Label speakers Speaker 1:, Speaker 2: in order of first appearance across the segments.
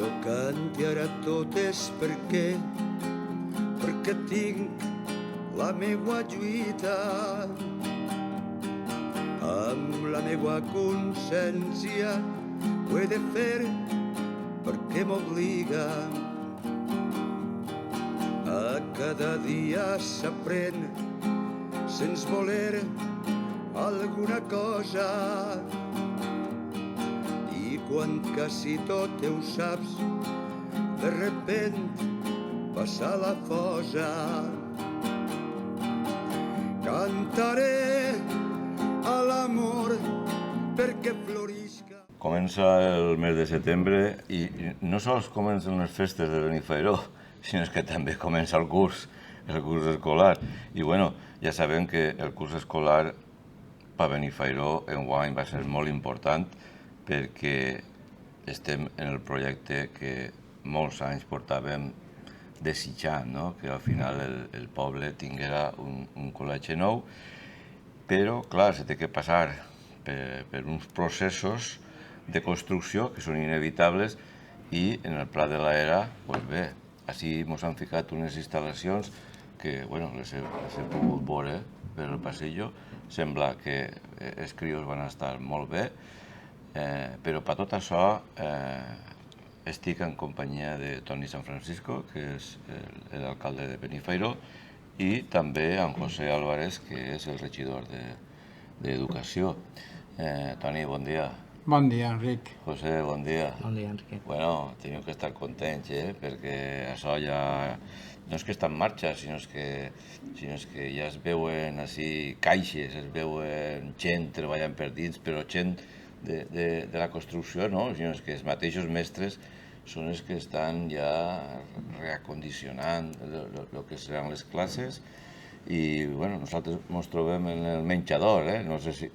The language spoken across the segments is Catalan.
Speaker 1: Jo canti ara tot és perquè tinc la meua lluita amb la meua consciència ho he de fer perquè m'obliga a cada dia s'aprèn sense voler alguna cosa i quan quasi tot ho saps de repent passa la fosa. Cantaré a l'amor perquè florisca.
Speaker 2: Comença el mes de setembre i no sols comencen les festes de Benifairó, sinó que també comença el curs escolar. I bueno, ja sabem que el curs escolar per Benifairó enguany va ser molt important perquè estem en el projecte que molts anys portàvem desitjant, no? Que al final el poble tinguera un col·legi nou, però, clar, se té que passar per uns processos de construcció que són inevitables i en el Pla de l'Era, doncs bé, així ens han ficat unes instal·lacions que, bueno, les he pogut veure per el passillo, sembla que els crios van estar molt bé, però per tot això estic en companyia de Toni San Francisco, que és l'alcalde de Benifairó, i també amb José Álvarez, que és el regidor d'Educació. Toni, bon dia.
Speaker 3: Bon dia, Enric.
Speaker 2: José, bon dia.
Speaker 4: Bon dia, Enrique.
Speaker 2: Bueno, teniu que estar contents, perquè això ja no és que està en marxa, sinó que ja es veuen així caixes, es veuen gent treballant per dins, però gent de la construcció, no? Sinó que els mateixos mestres són els que estan ja reacondicionant el que seran les classes i, bueno, nosaltres ens trobem en el menjador, no sé si...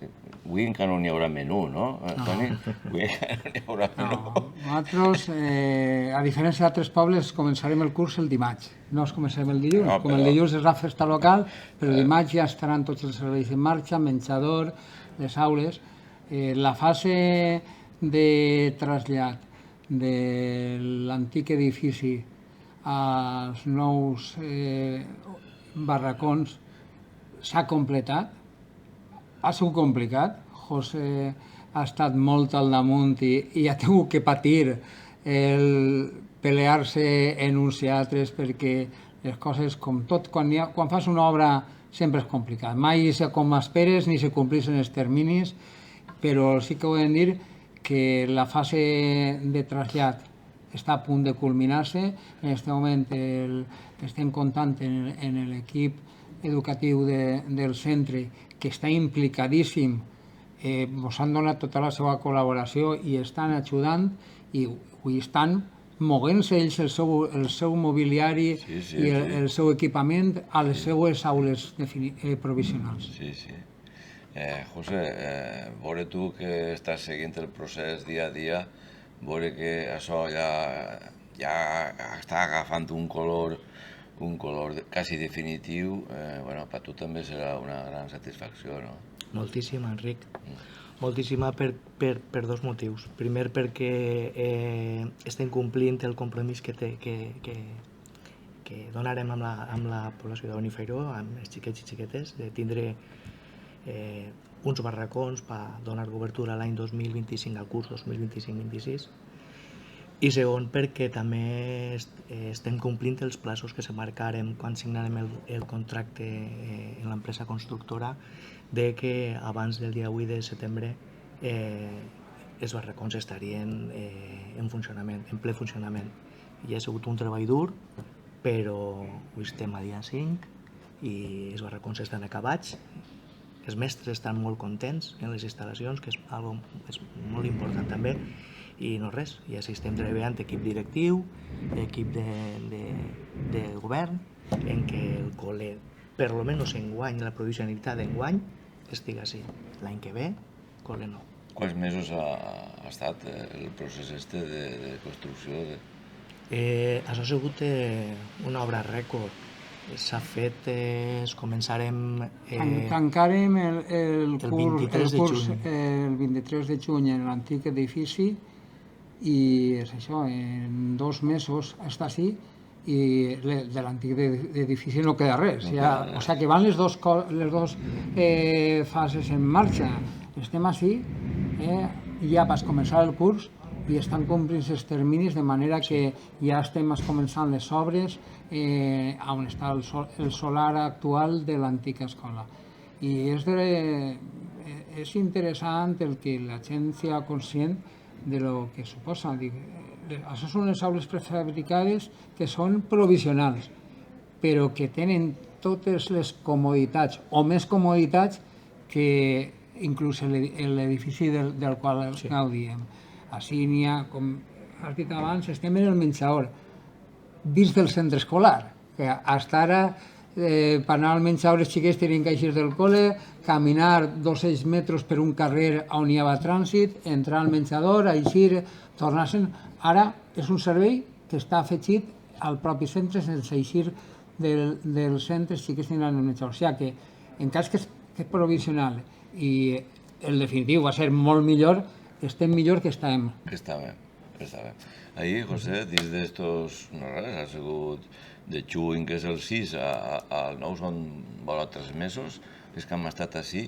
Speaker 2: Avui encara no n'hi haurà menú, no, Toni? Avui encara no n'hi haurà menú.
Speaker 3: Nosaltres, a diferència d'altres pobles, començarem el curs el dimarts. No es començarem el dilluns. Com el dilluns és la festa local, però el dimarts ja estaran tots els serveis en marxa, menjador, les aules. La fase de trasllat de l'antic edifici als nous barracons s'ha completat. Ha sigut complicat. José ha estat molt al damunt i ha tingut que patir el pelear-se en uns i altres perquè les coses, com tot, quan fas una obra sempre és complicat. Mai és com esperes ni se compleixen els terminis, però sí que ho hem de dir que la fase de trasllat està a punt de culminar-se. En aquest moment estem comptant en l'equip educatiu del centre que està implicadíssim, ens han donat tota la seva col·laboració i estan ajudant i estan movent-se ells el seu mobiliari i el seu equipament a les seues aules provisionals.
Speaker 2: Sí, sí. José, veure tu que estàs seguint el procés dia a dia, veure que això ja està agafant un color quasi definitiu, per tu també serà una gran satisfacció, no?
Speaker 4: Moltíssima, Enric. Moltíssima per dos motius. Primer, perquè estem complint el compromís que donarem amb la població de Benifairó, amb els xiquets i xiquetes, de tindre uns barracons per donar cobertura l'any 2025 al curs 2025-26. I segon, perquè també estem complint els plaços que se marcarem quan signarem el contracte en l'empresa constructora de que abans del dia 8 de setembre els barracons estarien en funcionament, en ple funcionament. I ha sigut un treball dur, però avui estem a dia 5 i els barracons estan acabats. Els mestres estan molt contents en les instal·lacions, que és molt important també. I no res, i així estem treballant equip directiu, equip de govern, en què el col·le, per almenys enguany, la provisionalitat d'enguany, estigui així. L'any que ve, col·le no.
Speaker 2: Quants mesos ha estat el procés de construcció?
Speaker 4: Això ha sigut una obra rècord. S'ha fet, començarem...
Speaker 3: Tancarem el curs
Speaker 4: 23 de juny.
Speaker 3: El 23 de juny en l'antic edifici i és això, en 2 mesos està així i de l'antic edifici no queda res. O sigui que van les dos fases en marxa. Estem així, ja vas començar el curs i estan complint els terminis, de manera que ja estem començant les obres on està el solar actual de l'antiga escola. I és interessant el que la gent sia conscient de lo que suposa. Això són les aules prefabricades que són provisionals, però que tenen totes les comoditats, o més comoditats, que inclús l'edifici del qual gaudíem. Així n'hi ha, com has dit abans, estem en el menjador, dins del centre escolar, que fins ara per anar al menjador els xiquets tenien que eixir del col·le, caminar 200 metres per un carrer on hi havia trànsit, entrar al menjador, eixir, tornar-se'n. Ara és un servei que està afegit al propi centre sense eixir del centre, els xiquets tindran el menjador. O sigui que, en cas que és provisional i el definitiu va ser molt millor, estem millor que estàvem.
Speaker 2: Estàvem. Ahí, José, dins d'estos, no res, ha sigut de juny, que és el 6, al 9 són vora 3 mesos, és que hem estat així.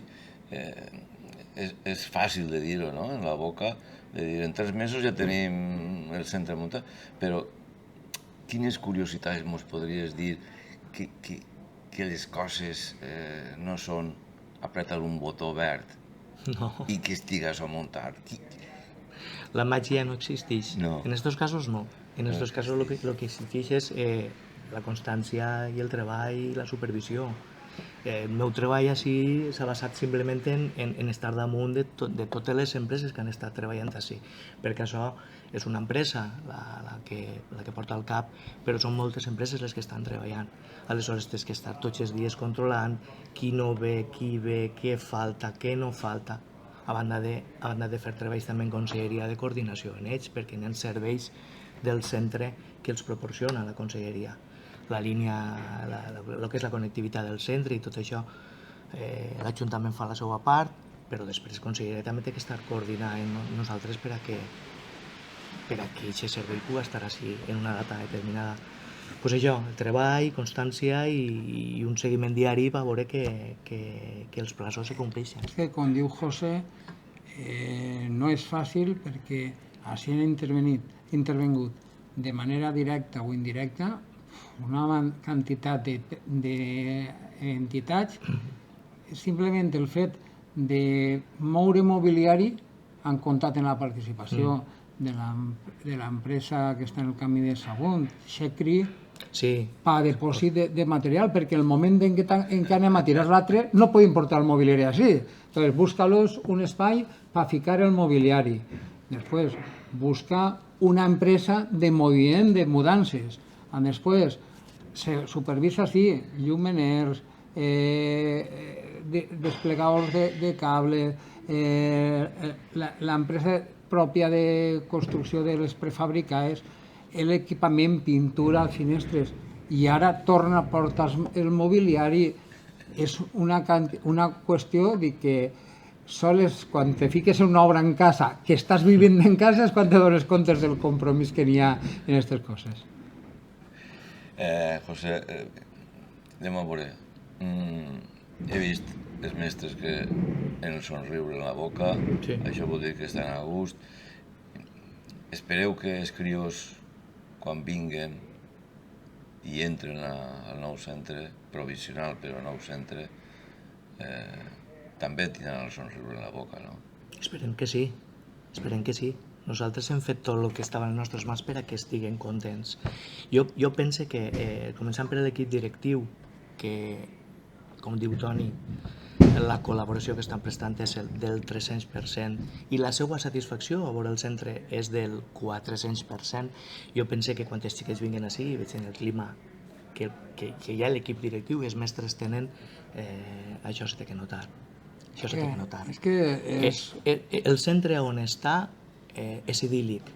Speaker 2: És fàcil de dir-ho, no?, en la boca, de dir, en 3 mesos ja tenim el centre muntat, però quines curiositats ens podries dir que les coses no són apretar un botó verd i que estigues a muntar?
Speaker 4: La màgia no existeix.
Speaker 2: No.
Speaker 4: En estos casos no. En estos casos lo que existeix és la constància i el treball i la supervisió. El meu treball així s'ha basat simplement en estar damunt de totes les empreses que han estat treballant així, perquè això és una empresa la que porta al cap, però són moltes empreses les que estan treballant. Aleshores tens que estar tots els dies controlant qui no ve, qui ve, què falta, què no falta, a banda de fer treballs també en conselleria de coordinació en ells, perquè hi ha serveis del centre que els proporciona la conselleria. La línia, el que és la connectivitat del centre i tot això, l'Ajuntament fa la seva part, però després la conselleria també té que estar coordinant nosaltres per a que aquest servei pugui estar així en una data determinada. Pues això, el treball, constància i un seguiment diari per veure que els plaços se compleixen.
Speaker 3: És que, com diu José, no és fàcil perquè així han intervengut de manera directa o indirecta una quantitat d'entitats. Simplement el fet de moure mobiliari han comptat en la participació de l'empresa que està en el camí de Sagunt, Xecri, per depòsit de material, perquè el moment en què anem a tirar l'altre no podem portar el mobiliari així. Entonces, busca-los un espai per ficar el mobiliari. Després, busca una empresa de moviment de mudances. Després, se supervisa així llumeners, desplegadors de cable, l'empresa pròpia de construcció de les prefabricades, l'equipament, pintura, finestres, i ara torna a portar el mobiliari. És una qüestió de que sols quan te fiques en una obra en casa, que estàs vivint en casa, és quan te dones comptes del compromís que n'hi ha en aquestes coses.
Speaker 2: José, anem a veure. He vist els mestres que en el somriure en la boca, això vol dir que estan a gust. Espereu que els crios, quan vinguen i entren al nou centre, provisional però nou centre, també tindran el somriure en la boca, no?
Speaker 4: Esperem que sí, esperem que sí. Nosaltres hem fet tot el que estava en les nostres mans per a que estiguen contents. Jo penso que, començant per l'equip directiu, que, com diu Toni, la col·laboració que estan prestant és del 300% i la seva satisfacció a veure el centre és del 400%. Jo penso que quan els xiquets vinguen així i vegin el clima que hi ha l'equip directiu i els mestres tenen, això s'ha de notar. Això s'ha de notar. El centre on està és idíl·lic,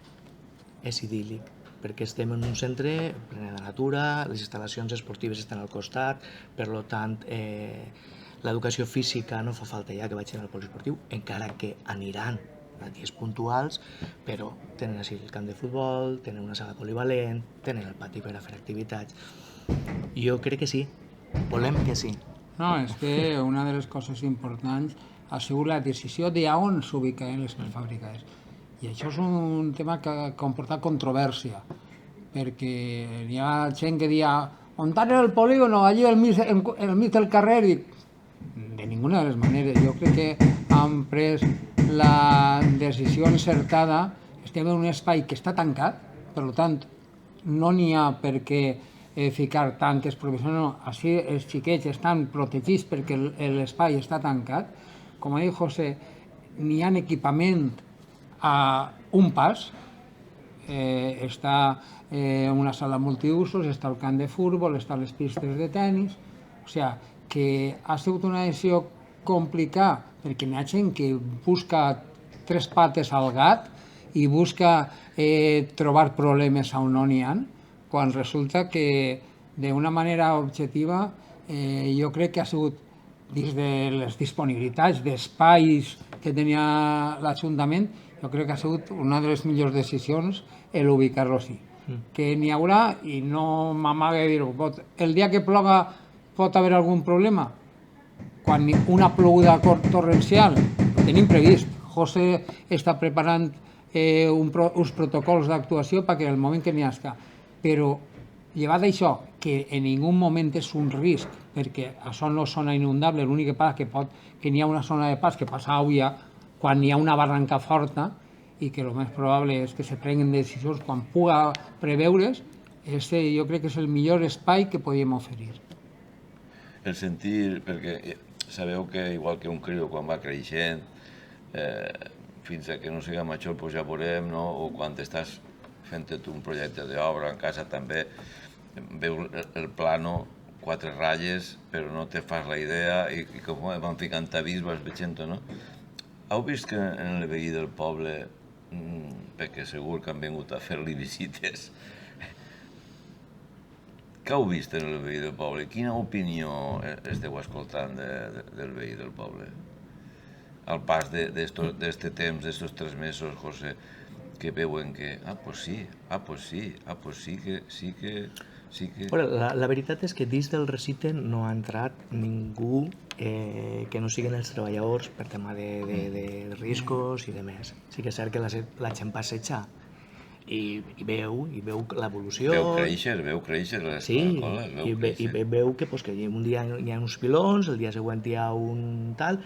Speaker 4: perquè estem en un centre ple de natura, les instal·lacions esportives estan al costat, per tant, l'educació física no fa falta ja que vagin al poliesportiu, encara que aniran dies puntuals, però tenen així el camp de futbol, tenen una sala polivalent, tenen el pati per a fer activitats. Jo crec que sí, volem que sí.
Speaker 3: No, és que una de les coses importants ha sigut la decisió de on s'ubiquen les prefàbriques. I això és un tema que ha comportat controvèrsia, perquè hi ha gent que dia on era el polígono, allí al mig del carrer, i de ninguna de les maneres. Jo crec que han pres la decisió encertada. Estem en un espai que està tancat, per tant, no n'hi ha per què ficar tanques provisionals, no. Així els xiquets estan protegits perquè l'espai està tancat. Com ha dit José, n'hi ha equipament a un pas, està una sala multiusos, està el camp de futbol, està les pistes de tennis, o sigui, que ha sigut una decisió complicada, perquè hi ha gent que busca tres pates al gat i busca trobar problemes on no n'hi ha, quan resulta que d'una manera objectiva jo crec que ha sigut dins de les disponibilitats d'espais que tenia l'Ajuntament, jo crec que ha sigut una de les millors decisions ubicar-lo així. Que n'hi haurà, i no m'amaga de dir-ho, el dia que ploga pot haver algun problema? Quan una ploguda torrencial, tenim previst. José està preparant uns protocols d'actuació perquè el moment que n'hi hagi. Però, llevat d'això, que en ningú moment és un risc, perquè això no és zona inundable, l'únic que passa que n'hi ha una zona de pas que passa avui quan hi ha una barranca forta, i que el més probable és que se prenguin decisions quan puga preveure's, jo crec que és el millor espai que podíem oferir.
Speaker 2: El sentir, perquè sabeu que igual que un criu quan va creixent, fins que no sigui major doncs ja veurem, no? O quan estàs fent un projecte d'obra en casa també, veus el plano, 4 ratlles, però no te fas la idea i com van ficant avís vas veient, no? Heu vist que en el veí del poble, perquè segur que han vingut a fer-li visites, què heu vist en el veí del poble? Quina opinió esteu escoltant del veí del poble? Al pas d'este temps, d'estos 3 mesos, José, que veuen que, pues sí que...
Speaker 4: La veritat és que dins del recinte no ha entrat ningú que no siguin els treballadors per tema de riscos i de més. Sí que és cert que la gent passeja i veu l'evolució.
Speaker 2: Veu créixer
Speaker 4: l'escola. Sí, i veu que un dia hi ha uns pilons, el dia següent hi ha un tal,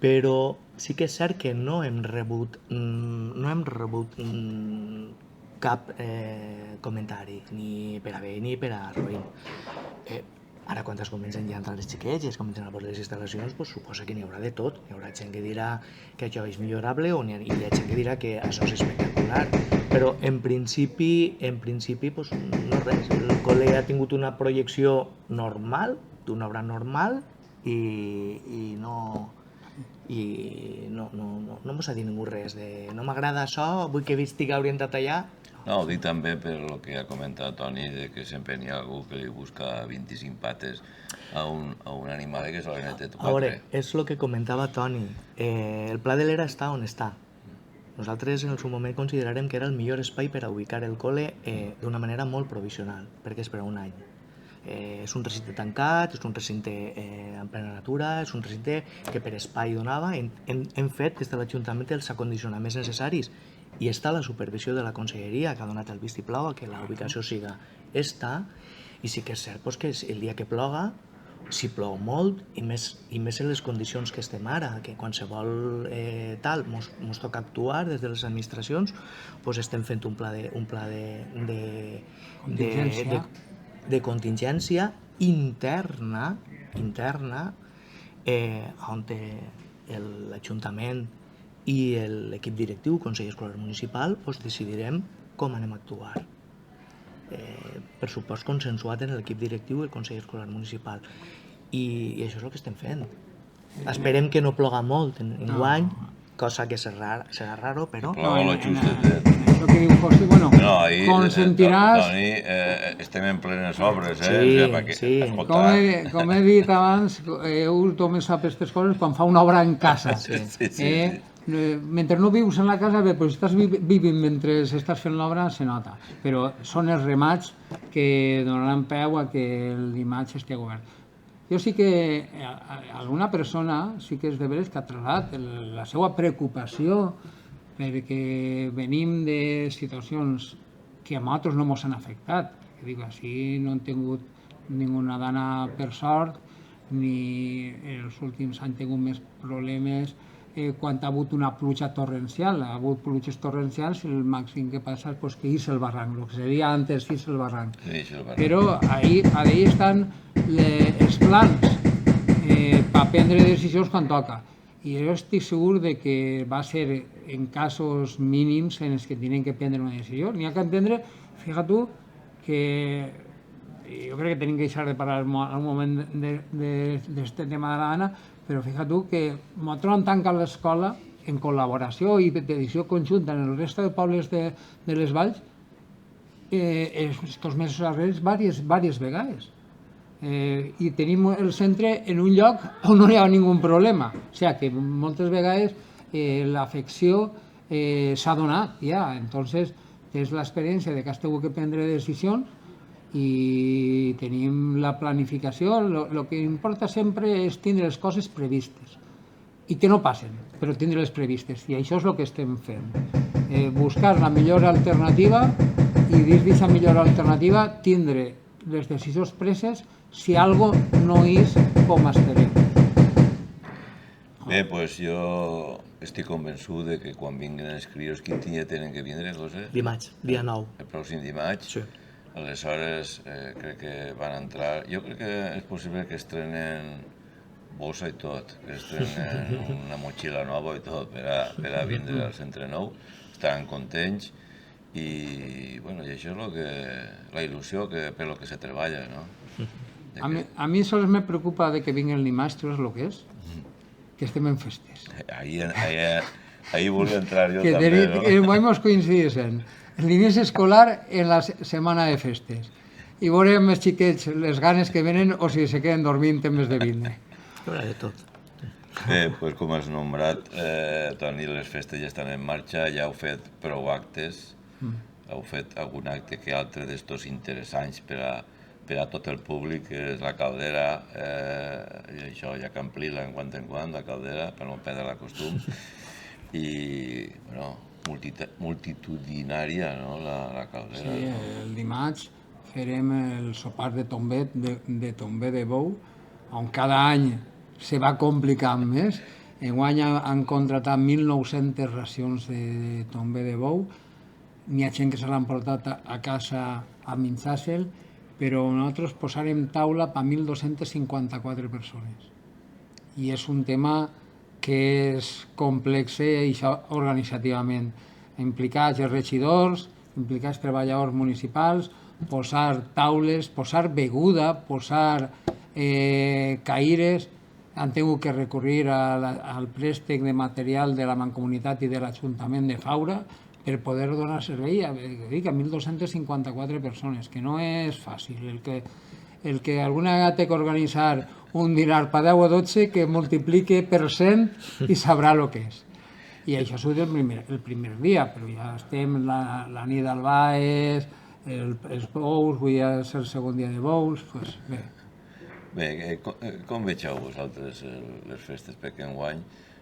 Speaker 4: però sí que és cert que no hem rebut cap comentari, ni per a bé ni per a roïn. Ara, quan es comencen ja a entrar els xiquets i es comencen a posar les instal·lacions, suposa que n'hi haurà de tot. Hi haurà gent que dirà que això és millorable i hi ha gent que dirà que això és espectacular. Però en principi no res. El col·le ha tingut una projecció normal, d'una obra normal, i no mos ha dit ningú res de no m'agrada això, vull que estigui orientat allà.
Speaker 2: No, ho dic també per el que ha comentat Toni, que sempre n'hi ha algú que li busca 25 pates a un animal que se l'ha netat 4.
Speaker 4: A veure, és el que comentava Toni. El Pla de l'Era està on està. Nosaltres en el seu moment considerarem que era el millor espai per a ubicar el col·le d'una manera molt provisional, perquè és per a un any. És un recinte tancat, és un recinte en plena natura, és un recinte que per espai donava. Hem fet des de l'Ajuntament els acondicionaments necessaris i està la supervisió de la conselleria que ha donat el vistiplau a que la ubicació siga esta, i sí que és cert que el dia que ploga, si plou molt, i més en les condicions que estem ara, que qualsevol tal ens toca actuar des de les administracions, estem fent un pla de contingència interna on l'Ajuntament i l'equip directiu, Consell Escolar Municipal, decidirem com anem a actuar. Pressupost consensuat en l'equip directiu i el Consell Escolar Municipal. I això és el que estem fent. Esperem que no ploga molt enguany, cosa que serà raro, però...
Speaker 2: Ploga lo justet.
Speaker 3: Això que diu José, bueno, consentiràs...
Speaker 2: Toni, estem en plenes obres,
Speaker 4: Sí.
Speaker 3: Com he dit abans, un també sap aquestes coses quan fa una obra en casa. mentre no vius en la casa, bé, però si estàs vivint mentre estàs fent l'obra, se nota. Però són els remats que donaran peu a que el dimarts estigui obert. Jo sí que alguna persona sí que és de veres que ha traslladat la seva preocupació perquè venim de situacions que a nosaltres no ens han afectat. Que dic, així no hem tingut ninguna dana per sort, ni els últims han tingut més problemes quan ha hagut una pluja torrencial. Ha hagut pluges torrencials i el màxim que passa és que és el barranc, el que seria antes és el barranc. Però ahí estan els plans per prendre decisions quan toca. I jo estic segur de que va ser en casos mínims en els que tenen que prendre una decisió. N'hi ha que entendre, fíjate tu, que jo crec que tenim que deixar de parlar un moment d'aquest tema de la Dana, però fíjate tu que nosaltres hem tancat l'escola en col·laboració i d'edició conjunta en el resta de pobles de les valls aquests mesos darrers diverses vegades. I tenim el centre en un lloc on no hi ha ningú problema. O sigui que moltes vegades l'afecció s'ha donat ja. Entonces, és l'experiència de que has tingut que prendre decisions i tenim la planificació. El que importa sempre és tindre les coses previstes i que no passen, però tindre-les previstes. I això és el que estem fent. Buscar la millor alternativa i dins d'aquesta millor alternativa tindre les decisions preses si algo no és com esperem.
Speaker 2: Bé, doncs jo estic convençut de que quan vinguin els crios, quin dia tenen que vindre, José?
Speaker 4: Dimarts, dia 9.
Speaker 2: El pròxim dimarts?
Speaker 4: Sí.
Speaker 2: Aleshores, crec que van entrar... Jo crec que és possible que estrenen bossa i tot, que estrenen una motxilla nova i tot per a vindre al centre nou. Estaran contents i això és la il·lusió per lo que se treballa, no?
Speaker 3: A mi sols me preocupa de que vingui el dimarts, tu saps el que és? Que estem en festes.
Speaker 2: Ahí volia entrar jo també, no?
Speaker 3: Que vam coincidir en l'inici escolar en la setmana de festes. I veurem els xiquets les ganes que venen o si se queden dormint en vez de vindre.
Speaker 4: Hi haurà de tot.
Speaker 2: Bé, doncs com has nombrat, Toni, les festes ja estan en marxa, ja heu fet prou actes, heu fet algun acte que altre d'estos interessants per a tot el públic, que és la caldera, i això ja que amplia en quant, la caldera, per no perdre la costum, i, multitudinària, no?, la caldera.
Speaker 3: Sí, el dimarts farem el sopar de tombet, de tomber de bou, on cada any se va complicant més. Enguany han contratat 1.900 racions de tomber de bou. N'hi ha gent que se l'han portat a casa a menjar-se'l, però nosaltres posarem taula per 1.254 persones. I és un tema que és complex organitzativament. Implicats els regidors, implicats treballadors municipals, posar taules, posar beguda, posar caires. Han tingut que recurrir al préstec de material de la Mancomunitat i de l'Ajuntament de Faura per poder donar servei a 1.254 persones, que no és fàcil. El que alguna vegada té que organitzar un dinar per 10 o 12, que multiplique per 100 i sabrà el que és. I això ha sigut el primer dia, però ja estem la nit del Baes, els bous, avui és el segon dia de bous, doncs bé.
Speaker 2: Bé, com vegeu vosaltres les festes? Perquè enguany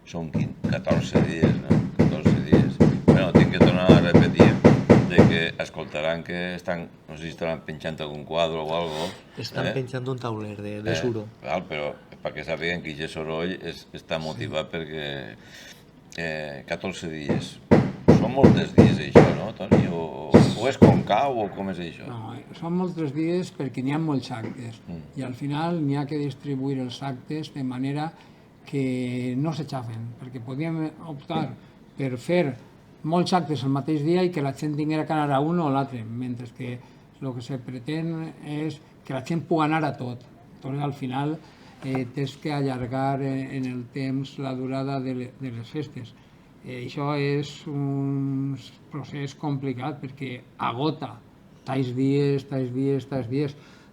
Speaker 2: són 14 dies, no? 14 dies. Bueno, tinc que tornar a repetir de que escoltaran que estan, no sé si estaran penjant algun quadre o algo.
Speaker 4: Estan penjant un tauler de suro.
Speaker 2: Però perquè sàpiguen que aquest soroll està motivat perquè 14 dies. Són molts dies això, no, Toni? O és com cau o com és això?
Speaker 3: No, són molts dies perquè n'hi ha molts actes i al final n'hi ha que distribuir els actes de manera que no s'aixafen, perquè podíem optar per fer molts actes el mateix dia i que la gent tinguera que anar a un o a l'altre, mentre que el que se pretén és que la gent pugui anar a tot. Doncs al final tens que allargar en el temps la durada de les festes. Això és un procés complicat perquè agota tals dies,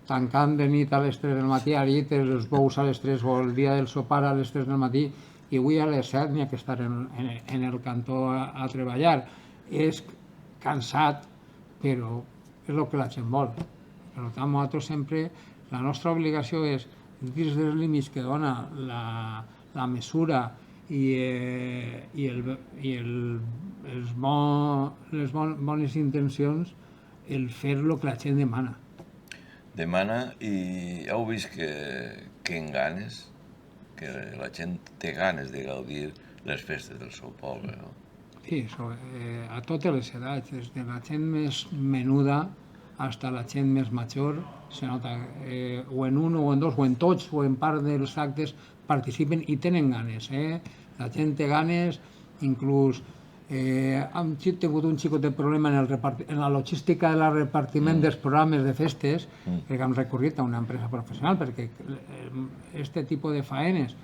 Speaker 3: tancant de nit a les 3 del matí, a nit els bous a les 3 o el dia del sopar a les 3 del matí, i avui a les 7 n'hi ha que estar en el cantó a treballar. És cansat, però és el que la gent vol. Per tant, nosaltres sempre, la nostra obligació és, dins dels límits que dona la mesura i les bones intencions, el fer el que la gent demana.
Speaker 2: Demana, i heu vist que en ganes, que la gent té ganes de gaudir les festes del seu poble, no?
Speaker 3: Sí, a totes les edats, des de la gent més menuda fins a la gent més major, se nota, o en un, o en dos, o en tots, o en part dels actes participen i tenen ganes. La gent té ganes, inclús hem tingut un xicot de problema en la logística del repartiment dels programes de festes, perquè hem recorrit a una empresa professional, perquè aquest tipus de faenes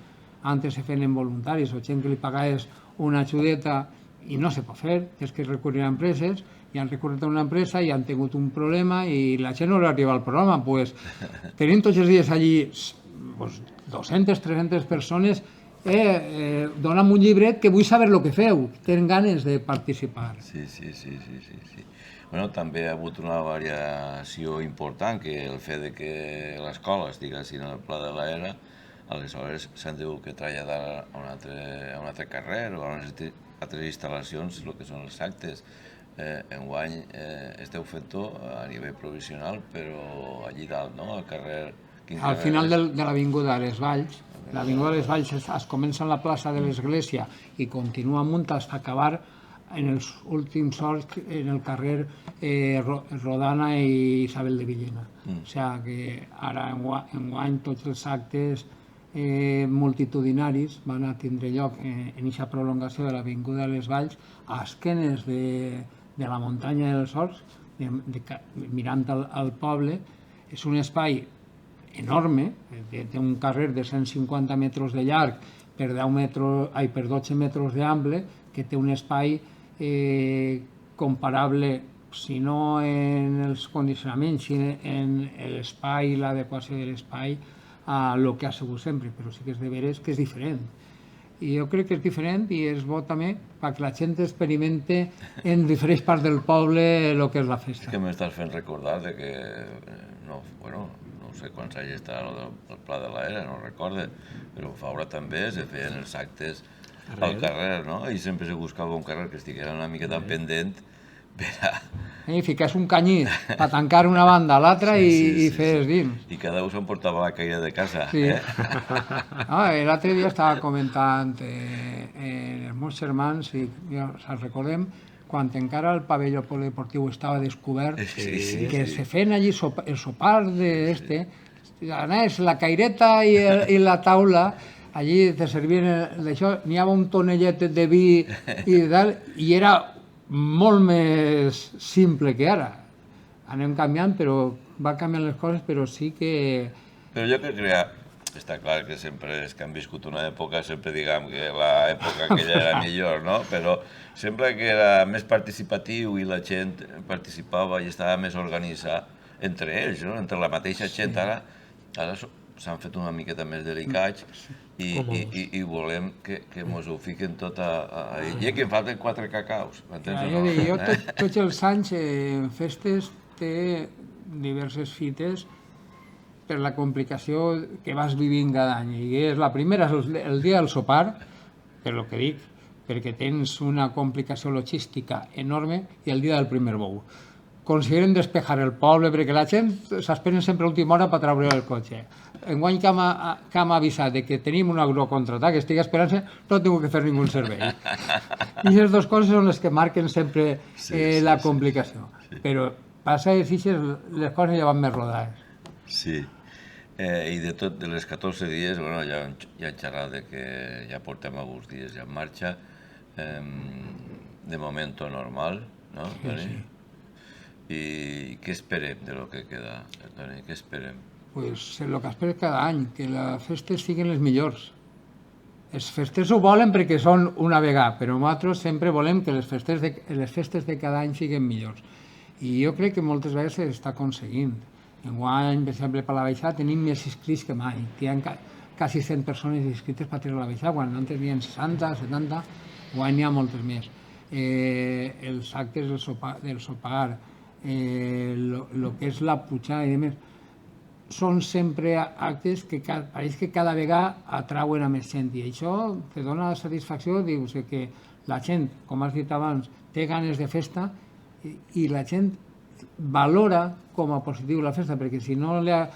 Speaker 3: antes se feien voluntaris o gent que li pagaves una ajudeta i no se pot fer, és que recurrir a empreses, i han recorregut a una empresa i han tingut un problema i la gent no li arriba al programa. Pues, tenim tots els dies allí 200, 300 persones, dona'm un llibret que vull saber el que feu, tenen ganes de participar.
Speaker 2: Sí. Bueno, també ha hagut una variació important, que el fet de que l'escola estiguessin en el Pla de l'Era, aleshores s'han hagut que traslladar a un altre carrer o a unes altres instal·lacions, el que són els actes. Enguany esteu fent-ho a nivell provisional, però allí dalt, no? Al carrer...
Speaker 3: Al final de l'Avinguda de les Valls, l'Avinguda de les Valls es comença en la plaça de l'Església i continua amunt fins a acabar en els últims horts en el carrer Rodana i Isabel de Villena. O sigui que ara enguany tots els actes multitudinaris van a tindre lloc en aquesta prolongació de l'Avinguda de les Valls a esquenes de la muntanya dels Horts, mirant al poble. És un espai enorme, té un carrer de 150 metres de llarg per 12 metres d'ample, que té un espai comparable, si no en els condicionaments, sinó en l'espai i l'adequació de l'espai a el que ha sigut sempre, però sí que és de veres que és diferent. I jo crec que és diferent i és bo també perquè la gent experimente en diferents parts del poble el que és la festa.
Speaker 2: És que m'estàs fent recordar que, no sé quants anys està el Pla de l'Era, no recorde, però a Faura també se feien els actes al carrer, no? I sempre se buscava un carrer que estigués una mica tan pendent per a...
Speaker 3: I fiques un canyí per tancar una banda a l'altra i fes dins.
Speaker 2: I cada un s'emportava la caïda de casa.
Speaker 3: L'altre dia estava comentant els meus germans, i se'ls recordem, quan encara el pavelló polideportiu estava descobert, que se feien allí el sopar d'este, anaves la caireta i la taula, allí te servien d'això, n'hi havia un tonellet de vi i era molt més simple que ara. Anem canviant, però va canviant les coses, però sí que...
Speaker 2: Però jo crec que està clar que sempre és que han viscut una època, sempre diguem que l'època aquella era millor, no? Però sembla que era més participatiu i la gent participava i estava més organitzada entre ells, no? Entre la mateixa gent. Ara s'han fet una miqueta més delicats i volem que mos ho fiquen tot a... I que em falten 4 cacaus.
Speaker 3: Jo tots els anys en festes té diverses fites per la complicació que vas vivint cada any. I la primera és el dia del sopar, per el que dic, perquè tens una complicació logística enorme, i el dia del primer bou. Consideren despejar el poble, perquè la gent s'esperen sempre a l'última hora per treure el cotxe. Enguany que hem avisat que tenim un agrocontratat que estigui esperant-se, no tinc que fer ningú servei. I aquestes dues coses són les que marquen sempre la complicació. Però passades les coses ja van més rodades.
Speaker 2: Sí. I de les 14 dies, ja hem xerrat que ja portem alguns dies ja en marxa. De moment normal, no?
Speaker 3: Sí.
Speaker 2: I què esperem de lo que queda, Toni? Què esperem?
Speaker 3: Pues el que espero cada any, que les festes siguin les millors. Els festes ho volen perquè són una vegada, però nosaltres sempre volem que les festes de cada any siguin millors. I jo crec que moltes vegades s'està aconseguint. Enguany, per exemple, per la baixada tenim més inscrits que mai. quasi 100 persones inscrites per tirar la baixada, quan antes n'hi ha 60, 70, o n'hi ha moltes més. Els actes del sopar, el que és la pujada i demés, són sempre actes que pareix que cada vegada atrauen a més gent, i això te dona satisfacció, dius que la gent, com has dit abans, té ganes de festa i la gent valora com a positiu la festa, perquè si no la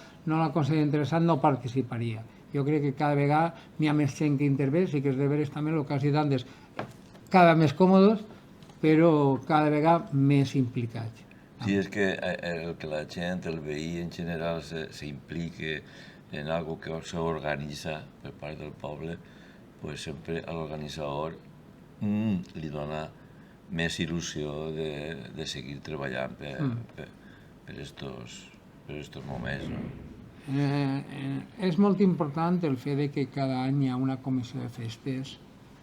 Speaker 3: considera interessant no participaria. Jo crec que cada vegada n'hi ha més gent que intervé, sí que és de veres també el que has dit antes, cada més còmodes, però cada vegada més implicats.
Speaker 2: Sí, és que el que la gent, el veí en general, s'implique en algo que s'organitza per part del poble, pues sempre a l'organitzador li dona més il·lusió de seguir treballant per estos moments. No?
Speaker 3: És molt important el fet de que cada any hi ha una comissió de festes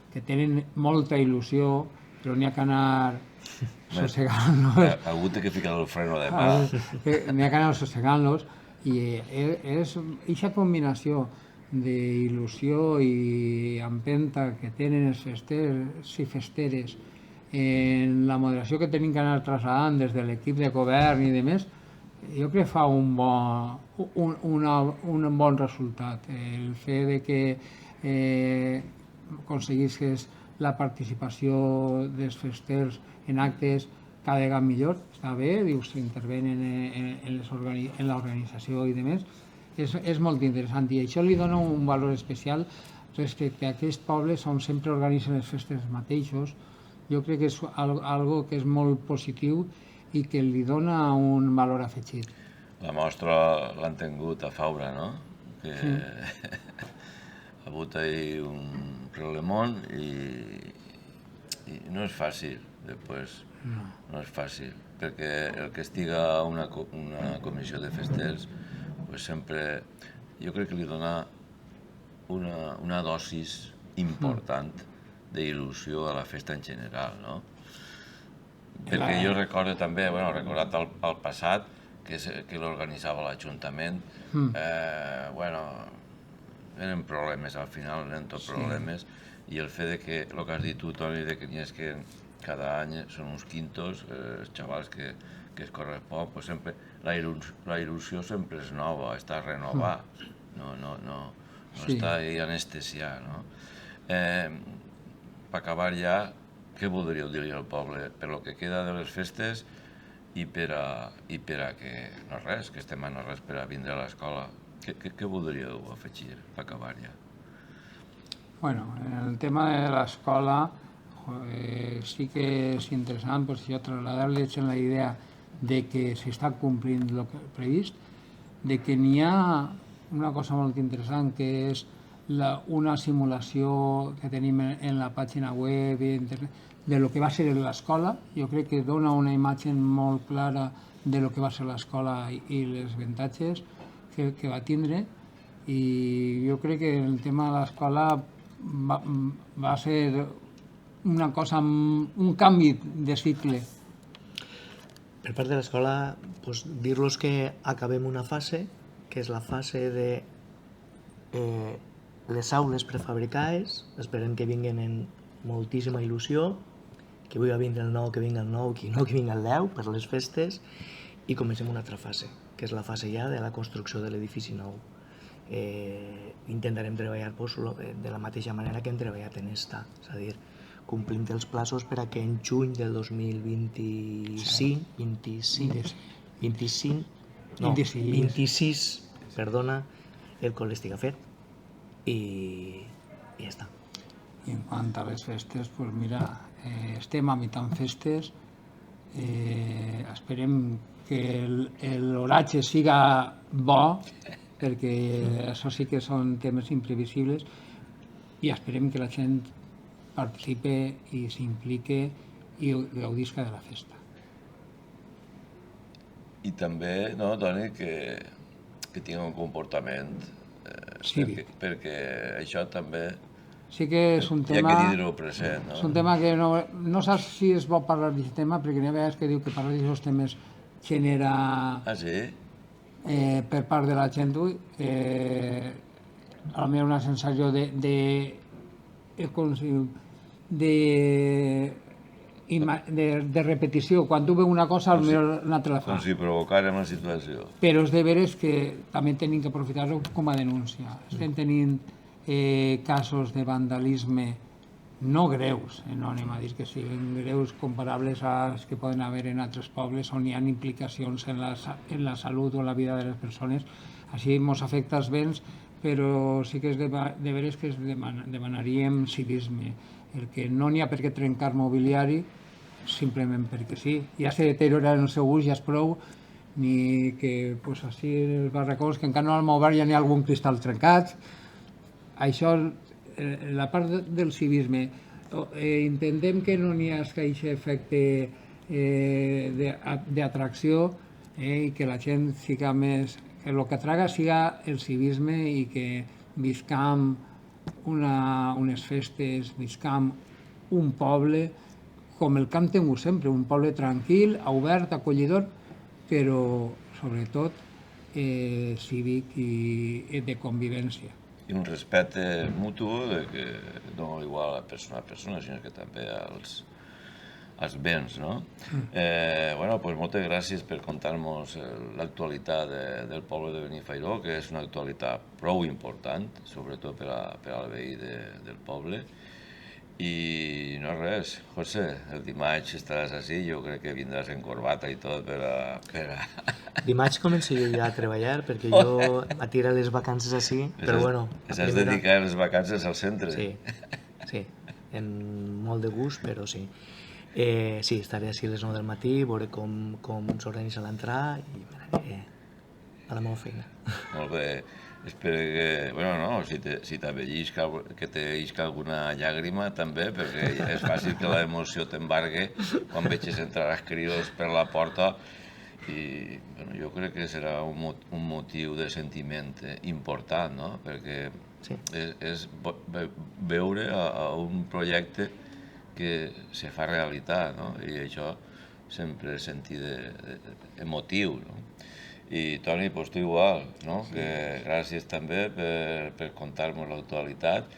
Speaker 3: que tenen molta il·lusió, però n'hi ha que anar sossegant-los.
Speaker 2: Ha hagut que ficar el freno de mà.
Speaker 3: N'hi ha que anar sossegant-los, i és aquesta combinació d'il·lusió i empenta que tenen els festers i festeres en la moderació que tenim que anar traslladant des de l'equip de govern i demés, jo crec que fa un bon resultat. El fet de que aconseguissis la participació dels festers en actes cada vegada millor, està bé, dius, s'intervenen en l'organització i demés, és molt interessant, i això li dona un valor especial respecte a aquests pobles on sempre organitzen les festes mateixos. Jo crec que és algo que és molt positiu i que li dona un valor afegit.
Speaker 2: La mostra l'han tingut a Faura, no? Que ha hagut ahí un problemón i no és fàcil, després. No és fàcil, perquè el que estiga una comissió de festers, pues sempre, jo crec que li dona una dosis important d'il·lusió a la festa en general, no? Perquè jo recordo també, bueno, recordat al passat, que l'organitzava l'Ajuntament, bueno, eren problemes, al final eren tots problemes, i el fet que, el que has dit tu, Toni, que n'hi ha que cada any són uns quintos, els xavals que es correspon, pues sempre, la il·lusió sempre és nova, està renovat, no està anestesiat, no? Per acabar ja, què voldríeu dir al poble per lo que queda de les festes i per a que no res, que estem a no res per a vindre a l'escola? Què voldríeu afegir per acabar ja?
Speaker 3: Bueno, en el tema de l'escola sí que és interessant traslladar-los la idea de que s'està complint el previst, de que n'hi ha una cosa molt interessant que és una simulació que tenim en la pàgina web de lo que va ser l'escola. Jo crec que dona una imatge molt clara de lo que va ser l'escola i els avantatges que va tindre, i jo crec que el tema de l'escola va ser una cosa, un canvi de cicle.
Speaker 4: Per part de l'escola, dir-los que acabem una fase, que és la fase de les aules prefabricades. Esperem que vinguen en moltíssima il·lusió, que vulgui vindre el 9, que vingui el 9, qui no, que vingui el 10 per les festes, i comencem una altra fase, que és la fase ja de la construcció de l'edifici nou. Intentarem treballar de la mateixa manera que hem treballat en esta, és a dir, complint els plaços per a que en juny del 26, perdona, el col·le estiga fet i ja està.
Speaker 3: I en quant a les festes, doncs mira, estem a mitjan festes, esperem que l'oratge siga bo, perquè això sí que són temes imprevisibles, i esperem que la gent participe i s'implique i gaudisca de la festa.
Speaker 2: I també, no, Toni, que tingui un comportament cívic, perquè això també
Speaker 3: sí que és un tema,
Speaker 2: hi ha que tindre-ho present.
Speaker 3: És un tema que no saps si és bo parlar d'aquest tema, perquè n'hi ha vegades que diu que parlar d'aquests temes genera
Speaker 2: Ah, sí?
Speaker 3: per part de la gent a la meva una sensació com es diu, de repetició. Quan tu veus una cosa, potser una altra la fa.
Speaker 2: Com si provocàrem la situació.
Speaker 3: Però és de veres que també tenim que aprofitar-ho com a denúncia. Estem tenint casos de vandalisme no greus, no anem a dir que siguin greus comparables als que poden haver en altres pobles on hi ha implicacions en la salut o en la vida de les persones. Així ens afecta els béns, però sí que és de veres que demanaríem civisme, el que no n'hi ha per què trencar mobiliari simplement perquè sí. Ja se deteriora en el seu ús, ja és prou, ni que pues, així els barracons que encara no han obert ja n'hi ha algun cristal trencat. Això, la part del civisme, intentem que no n'hi hagi aquest efecte d'atracció i que la gent siga més... que el que traga siga el civisme i que viscam unes festes, viscam un poble com el que hem tingut sempre, un poble tranquil, obert, acollidor, però sobretot cívic i de convivència.
Speaker 2: I un respecte mutu de que no igual a persona, sinó que també als béns, no? Bueno, pues moltes gràcies per contar-nos l'actualitat del poble de Benifairó, que és una actualitat prou important, sobretot per al veí del poble. I no res, José, el dimarts estaràs així, jo crec que vindràs en corbata i tot per a...
Speaker 4: Dimarts començo jo ja a treballar, perquè jo a tirar les vacances així, però bueno...
Speaker 2: Has dedicat les vacances al centre.
Speaker 4: Sí, en molt de gust, però sí. Sí, estaré així a les 9 del matí, veuré com s'organitza l'entrada i m'aniré a la meva feina.
Speaker 2: Molt bé. Espero que, bueno, no, si t'avellisca, que te isca alguna llàgrima també, perquè és fàcil que l'emoció t'embargue quan vegis entrar els crios per la porta i bueno, jo crec que serà un motiu de sentiment important, no? Perquè és veure un projecte que se fa realitat, no? I això sempre és sentit emotiu, no? I Toni, doncs tu igual, no? Que gràcies també per contar-nos l'actualitat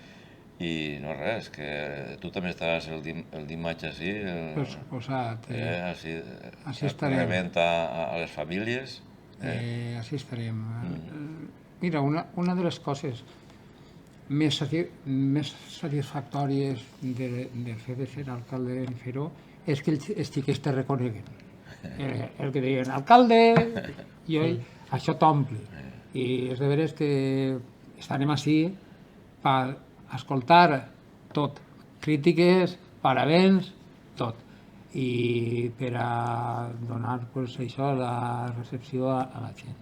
Speaker 2: i no res, que tu també estaràs el dimarts així,
Speaker 3: Per suposat.
Speaker 2: així estarem a les famílies.
Speaker 3: Així estarem. Mira, una de les coses més satisfactòries del fet de ser alcalde de Benifairó és que els xiquets te reconeguen. El que deien, alcalde, i això t'ompli. I és de veres que estarem així per escoltar tot, crítiques, parabéns, tot. I per a donar això, la recepció a la gent.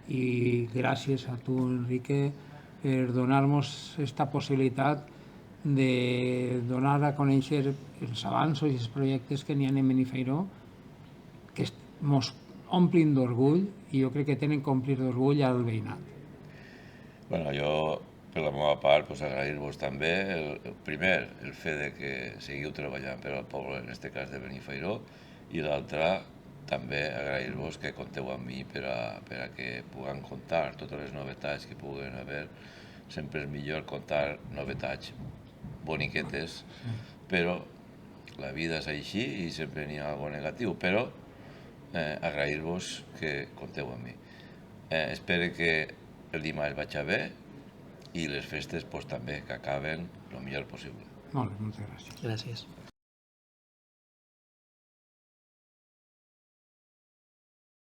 Speaker 3: I gràcies a tu, Enrique, per donar-nos aquesta possibilitat de donar a conèixer els avanços i els projectes que n'hi ha en Benifairó, que ens omplin d'orgull i jo crec que tenen que omplir d'orgull al veïnat.
Speaker 2: Bueno, jo, per la meva part, agrair-vos també, primer, el fet que seguiu treballant per al poble, en aquest cas de Benifairó, i l'altre, també agrair-vos que compteu amb mi per a que puguem contar totes les novetats que puguen haver. Sempre és millor contar novetats boniquetes, però la vida és així i sempre n'hi ha alguna cosa negatiu, però agrair-vos que compteu amb mi. Espero que el dimarts vagi bé i les festes també, que acaben el millor possible.
Speaker 3: Molt bé, moltes gràcies.
Speaker 4: Gràcies.